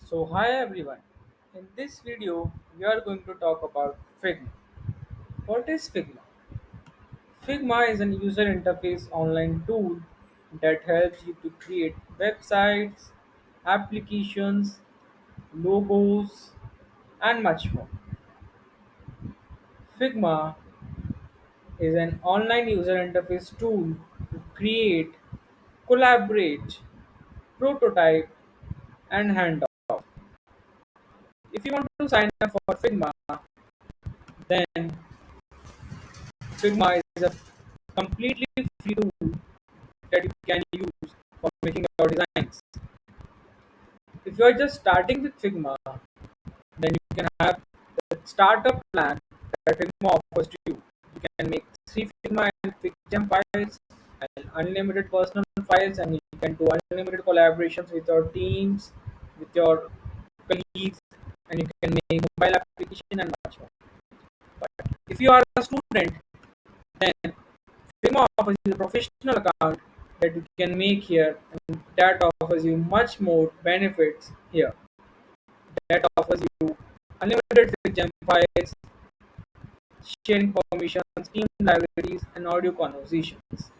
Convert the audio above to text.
So hi everyone. In this video, we are going to talk about Figma. What is Figma? Figma is a user interface online tool that helps you to create websites, applications, logos, and much more. Figma is an online user interface tool to create, collaborate, prototype, and hand off. If you want to sign up for Figma, then Figma is a completely free tool that you can use for making your designs. If you are just starting with Figma, then you can have the startup plan that Figma offers to you. You can make three Figma and Figma files and unlimited personal files, and you can do unlimited collaborations with your teams, with your colleagues, and you can make mobile application and much more. But if you are a student, then Figma offers you a professional account that you can make here, and that offers you much more benefits here. That offers you unlimited gem files, sharing permissions, team libraries, and audio conversations.